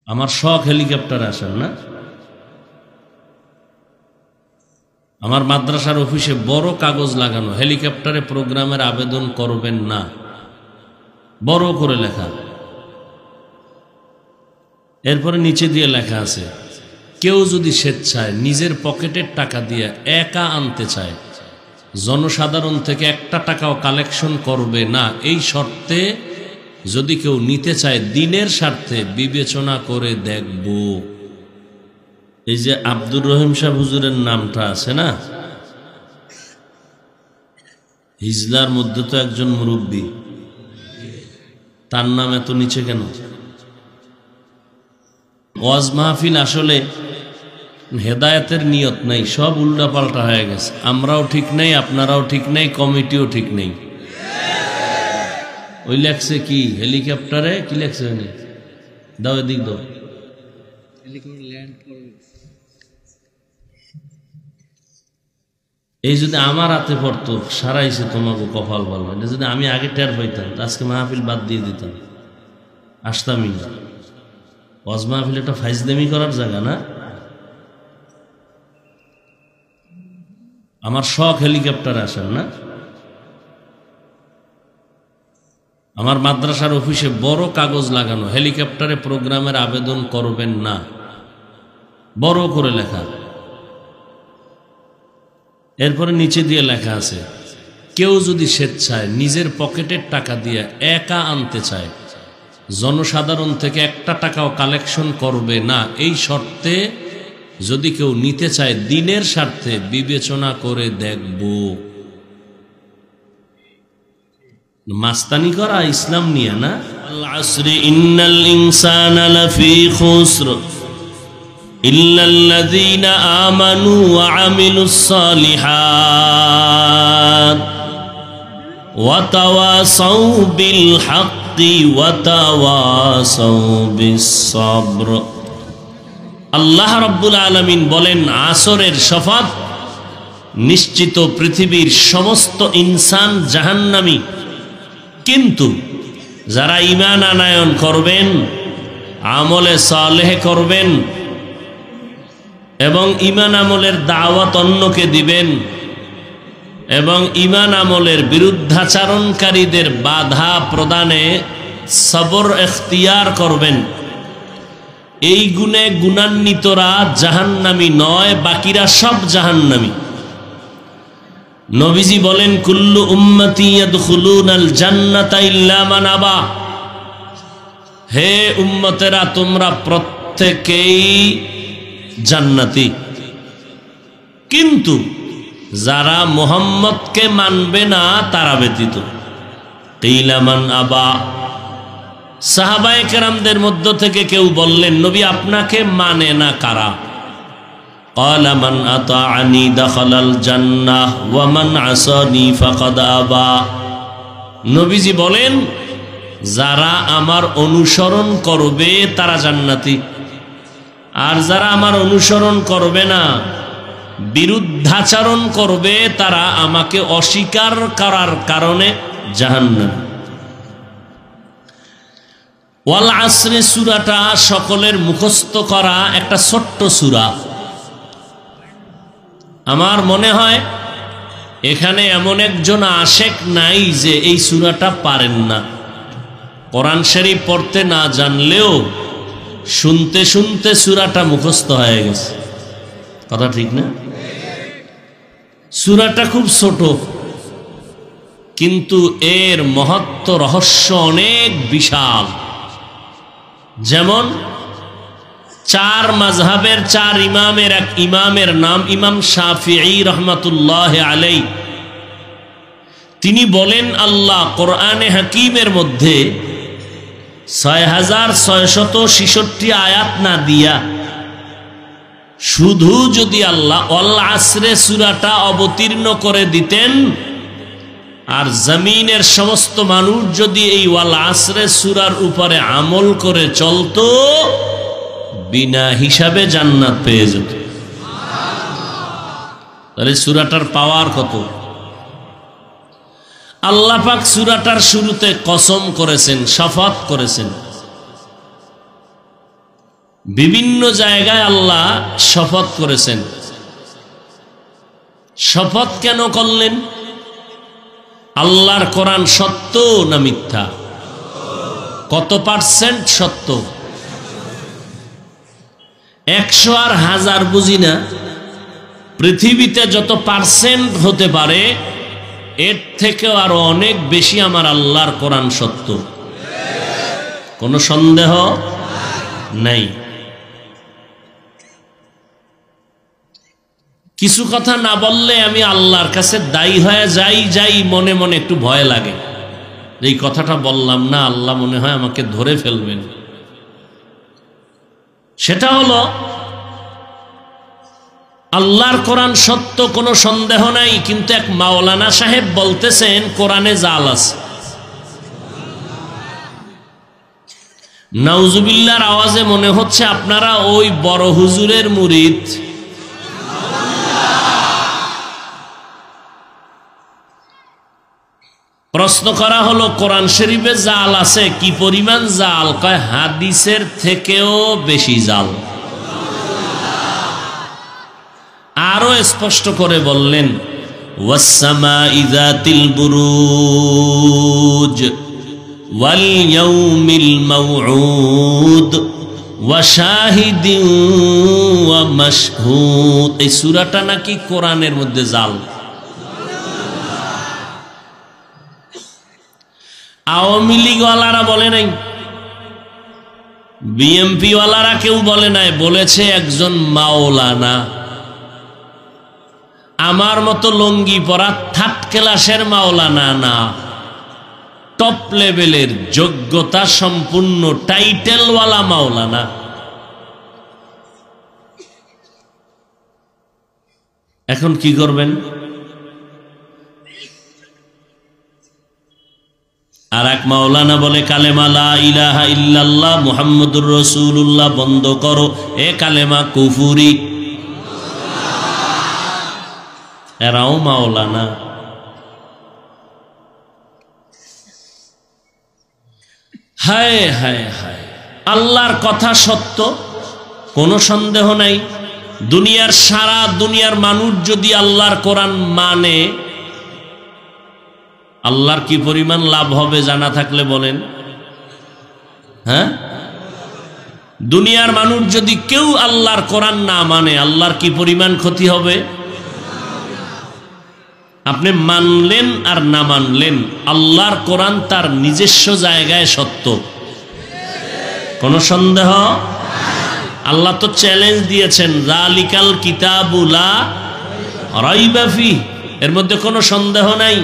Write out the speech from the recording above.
আমার শখ হেলিকপ্টারে আসেন না। আমার মাদ্রাসার অফিসে বড় কাগজ লাগানো, হেলিকপ্টারে প্রোগ্রামের আবেদন করবেন না, বড় করে লেখা। এরপরে নিচে দিয়ে লেখা আছে, কেউ যদি স্বেচ্ছায় নিজের পকেটের টাকা দিয়ে একা আনতে চায়, জনসাধারণ থেকে একটা টাকাও কালেকশন করবে না, এই শর্তে যদি কেউ নিতে চায় দিনের স্বার্থে বিবেচনা করে দেখব। এই যে আব্দুর রহিম সাহেব হুজুরের নামটা আছে না, হিজলার মধ্যে তো একজন মুরব্বী, তার নাম এত নিচে কেন? ওয়াজ মাহফিল আসলে হেদায়েতের নিয়ত নাই, সব উল্টা পাল্টা হয়ে গেছে। আমরাও ঠিক নেই, আপনারাও ঠিক নেই, কমিটিও ঠিক নেই। ওই লেখছে কি হেলিকপ্টারে, কি লেখছে দাও এদিক দাও, এই যদি আমার হাতে পড়তো সারাইছে তোমাকে কপাল বলবো। এটা যদি আমি আগে টের পাইতাম আজকে মাহফিল বাদ দিয়ে দিতাম, আসতামই না। ওয়াজ মাহফিল একটা ফাইজলামি করার জায়গা না। আমার শখ হেলিকপ্টারে আসেন না। আমার মাদ্রাসার অফিসে বড় কাগজ লাগানো, হেলিকপ্টারে প্রোগ্রামের আবেদন করবেন না, বড় করে লেখা। এরপরে নিচে দিয়ে লেখা আছে, কেউ যদি স্বেচ্ছায় নিজের পকেটের টাকা দিয়ে একা আনতে চায়, জনসাধারণ থেকে একটা টাকাও কালেকশন করবে না, এই শর্তে যদি কেউ নিতে চায় দিনের স্বার্থে বিবেচনা করে দেখব। মাস্তানি করা ইসলাম নিয়ে না। আল আসরি ইন্নাল ইনসানা লাফি খুসর ইল্লাল্লাযীনা আমানু ওয়া আমিলুস সালিহাত ওয়া তাওয়াসাউ বিল হাক্কি ওয়া তাওয়াসাউ বিস সাবর। আল্লাহ রাব্বুল আলামিন বলেন, আসরের শপথ, নিশ্চিত পৃথিবীর সমস্ত ইনসান জাহান্নামী, কিন্তু যারা ঈমান আনয়ন করবেন, আমলে সালেহ করবেন এবং ঈমান আমলের দাওয়াত অন্যকে দিবেন এবং ঈমান আমলের বিরুদ্ধাচরণকারীদের বাধা প্রদানে সবর এখতিয়ার করবেন, এই গুণে গুণান্বিতরা জাহান্নামী নয়, বাকিরা সব জাহান্নামী। নবীজি বলেন, কুল্লু উম্মতি ইয়াদখুলুনাল জান্নাতা ইল্লা মান আবা। হে উম্মতেরা, তোমরা প্রত্যেকেই জান্নাতি, কিন্তু যারা মুহাম্মদকে মানবে না তারা ব্যতীত। কিলা মান আবা। সাহাবায়ে কেরামদের মধ্য থেকে কেউ বললেন, নবী আপনাকে মানে না কারা? ক্বালা মান আতাআনি দাখালাল জান্নাহ ওয়া মান আসানি ফাকাদ আবা। নবীজি বলেন, যারা আমার অনুসরণ করবে তারা জান্নাতি, আর যারা আমার অনুসরণ করবে না, বিরুদ্ধাচরণ করবে, তারা আমাকে অস্বীকার করার কারণে জাহান্নামী। ওয়াল আসরে সূরাটা সকলের মুখস্থ করা একটা ছোট্ট সূরা। আমার মনে হয় এখানে এমন একজন আশেক নাই যে এই সূরাটা পারেন না। কোরআন শরীফ পড়তে না জানলেও শুনতে শুনতে সূরাটা মুখস্থ হয়ে গেছে। কথা ঠিক না? সূরাটা খুব ছোট, কিন্তু এর মহত্ব রহস্য অনেক বিশাল। যেমন চার মাযহাবের চার ইমামের এক ইমামের নাম ইমাম শাফিঈ রাহমাতুল্লাহ আলাইহি। তিনি বলেন, আল্লাহ কোরআনে হাকিমের মধ্যে ৬৬৬৬ আয়াত না দিয়া শুধু যদি আল্লাহ ওয়াল আসরে সূরাটা অবতীর্ণ করে দিতেন, আর জমিনের সমস্ত মানুষ যদি এই ওয়াল আসরে সূরার উপরে আমল করে চলতো, বিনা হিসাবে জান্নাত পেয়ে যেত। তাহলে সূরাটার পাওয়ার কত! আল্লাহ পাক সূরাটার শুরুতে কসম করেছেন, শপথ করেছেন, বিভিন্ন জায়গায় আল্লাহ শপথ করেছেন। শপথ কেন করলেন? আল্লাহর কোরআন সত্য না মিথ্যা? কত পার্সেন্ট সত্য? 100 আর 1000 বুঝি না, পৃথিবীতে যত পার্সেন্ট হতে পারে এর থেকেও আরো অনেক বেশি আমার আল্লাহর কোরআন সত্য, কোনো সন্দেহ নাই। কিছু কথা না বললে আমি আল্লাহর কাছে দায়ী হয়ে যাই মনে মনে একটু ভয় লাগে, এই কথাটা বললাম না, আল্লাহ মনে হয় আমাকে ধরে ফেলবেন। সেটা হলো আল্লাহর কোরআন সত্য, কোনো সন্দেহ নাই, কিন্তু এক মাওলানা সাহেব বলতেছেন কোরআনে জাল আছে। নাউজুবিল্লাহর আওয়াজে মনে হচ্ছে আপনারা ওই বড় হুজুরের মুরিদ। প্রশ্ন করা হলো কোরআন শরীফে জাল আছে, কি পরিমাণ জাল? কয় হাদিসের থেকেও বেশি জাল। আরো স্পষ্ট করে বললেন ওয়াসসামাই যাতিল বুরুজ ওয়াল ইয়াউমিল মাউউদ ওয়া শাহিদিন ওয়া মাশহুদ। এই সূরাটা নাকি কোরআনের মধ্যে জাল। আওয়ামী লীগ ওয়ালারা বলে নাই, বিএমপি ওয়ালারা কেউ বলে নাই, বলেছে একজন মাওলানা। আমার মতো লঙ্গি পরা থার্ড ক্লাসের মাওলানা না, টপ লেভেলের যোগ্যতা সম্পূর্ণ টাইটেলওয়ালা মাওলানা। এখন কি করবেন? আর এক মাওলানা বলে কালেমা লা ইলাহা ইল্লাল্লাহ মুহাম্মাদুর রাসূলুল্লাহ বন্ধ করো, এ কালেমা কুফুরি। এরাও মাওলানা। হায় হায় হায়, আল্লাহর কথা সত্য, কোনো সন্দেহ নাই। সারা দুনিয়ার মানুষ যদি আল্লাহর কোরআন মানে, আল্লাহর কি পরিমাণ লাভ হবে জানা থাকলে বলেন। হ্যাঁ, দুনিয়ার মানুষ যদি কেউ আল্লাহর কোরআন না মানে, আল্লাহর কি পরিমাণ ক্ষতি হবে? আপনি মানলেন আর না মানলেন, আল্লাহর কোরআন তার নিজস্ব জায়গায় সত্য, কোনো সন্দেহ। আল্লাহ তো চ্যালেঞ্জ দিয়েছেন, যালিকাল কিতাবু লা রাইবা ফিহি, এর মধ্যে কোনো সন্দেহ নাই।